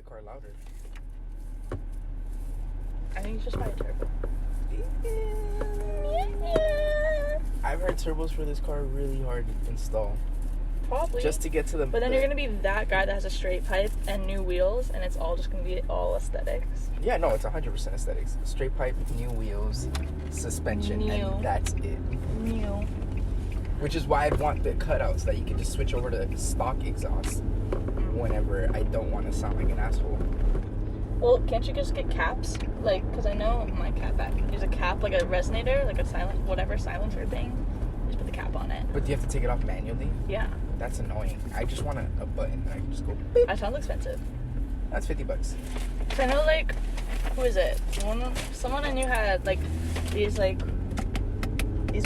car louder. I think it's just my turbo. I've heard turbos for this car are really hard to install. Probably. Just to get to the... But then you're going to be that guy that has a straight pipe and new wheels, and it's all just going to be all aesthetics. Yeah, no, it's 100% aesthetics. Straight pipe, new wheels, suspension, and that's it. New. Which is why I'd want the cutouts that you can just switch over to stock exhaust whenever I don't want to sound like an asshole. Well, can't you just get caps? Like, because I know my cap back. There's a cap, like a resonator, like a silent, whatever silencer thing. Just put the cap on it. But do you have to take it off manually? Yeah. That's annoying. I just want a button that I can just go beep. That sounds expensive. That's $50. So I know, like, who is it? Someone I knew had, like, these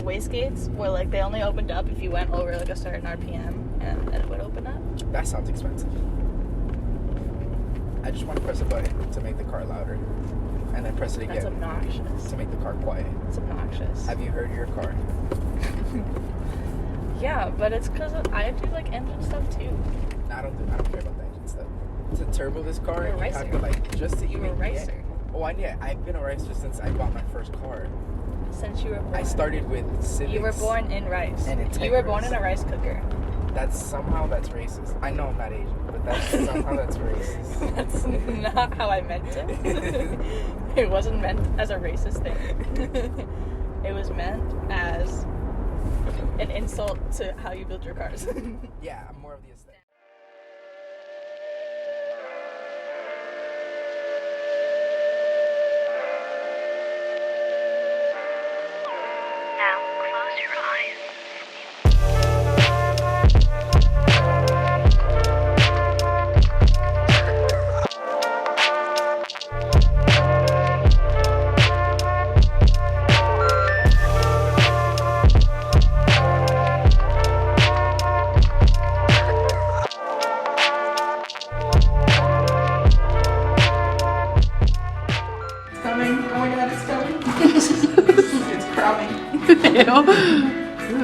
wastegates where, like, they only opened up if you went over, like, a certain RPM and then it would open up. That sounds expensive. I just want to press a button to make the car louder. And then press it again. That's obnoxious. To make the car quiet. It's obnoxious. Have you heard your car? Yeah, but it's because I do, like, engine stuff, too. No, I don't care about the engine stuff. To turbo this car, You're a you have racer. to, like, just to You're a racer. Oh, yeah, I've been a racer since I bought my first car. Since you were born. I started with Civics. You were born in rice. And in You were born in a rice cooker. That's racist. I know I'm not Asian, but that's racist. That's not how I meant it. It wasn't meant as a racist thing. It was meant as an insult to how you build your cars. Yeah, I'm more of the aesthetic. Now close your eyes.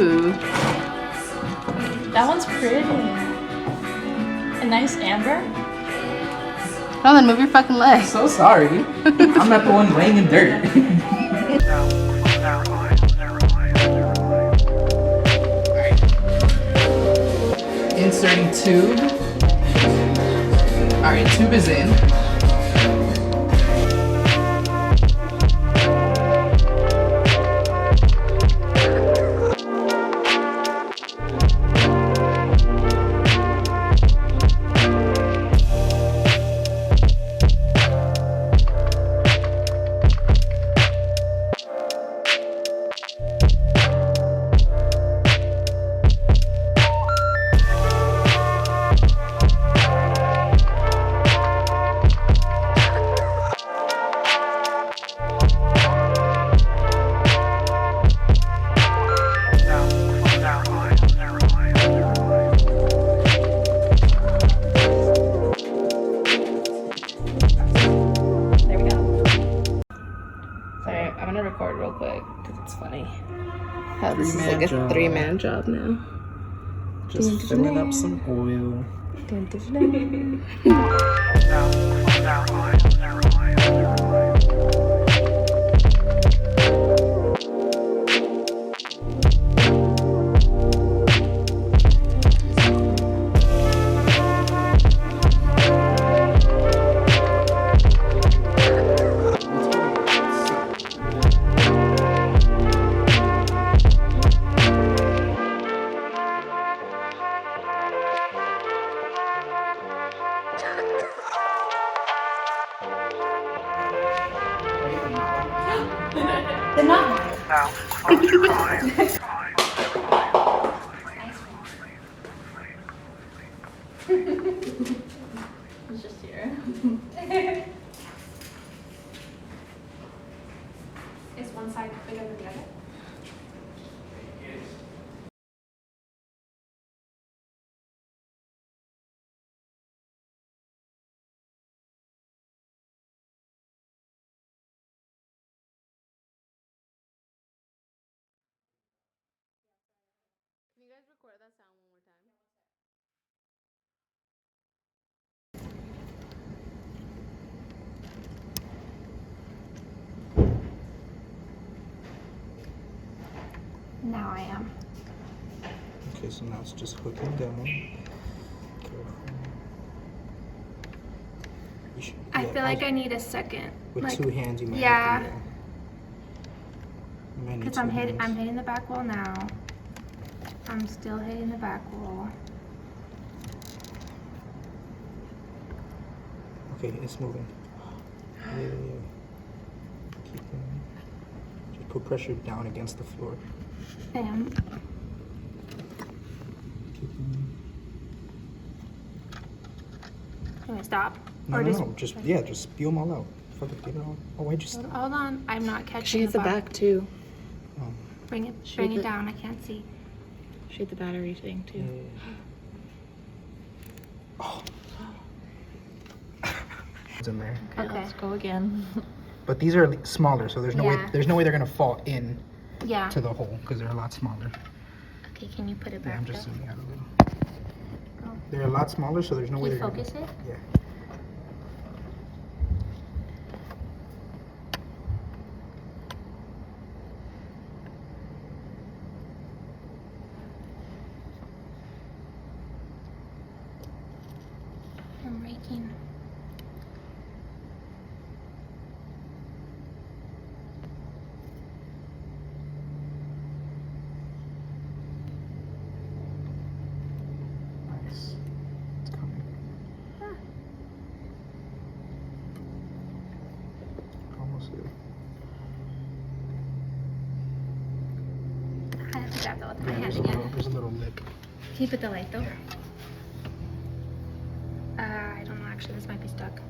Ooh. That one's pretty. A nice amber. Oh, then move your fucking leg. So sorry. I'm not the one laying in dirt. Inserting tube. Alright, tube is in. Record real quick because it's funny how this is Three-man like a job. 3-man job now. Just filling up some oil. Now close your eyes. It's just here. Is one side bigger than the other? Can you guys record that sound one more time? now I am. Okay, so now it's just hooking down. Careful. You should, I yeah, feel like I need a second. with like, 2 hands, you might yeah. have to. You might need Because 2 I'm hands. hitting the back wall now. I'm still hitting the back wall. Okay, it's moving. Yeah. Keep going. Just put pressure down against the floor. And Keep going. can I stop? No, just spew them all out. Fuck it, get it all. Oh, why'd you stop? Hold on, I'm not catching She hit the back too. Oh, Bring it the- down. I can't see. She hit the battery thing too. yeah. Oh. It's in there. Okay, let's go again. But these are smaller, so there's no way Yeah. they're gonna fall in Yeah. to the hole because they're a lot smaller. Okay, can you put it Yeah, back? I'm just though? zooming out a little. They're a lot smaller, so there's no way Can you they're gonna. focus it? Yeah. I'm raking. Nice. It's coming. Almost there. I have to grab that with my Yeah, hand again. there's a little lip. Can you put the light though? I don't know. Actually, this might be stuck.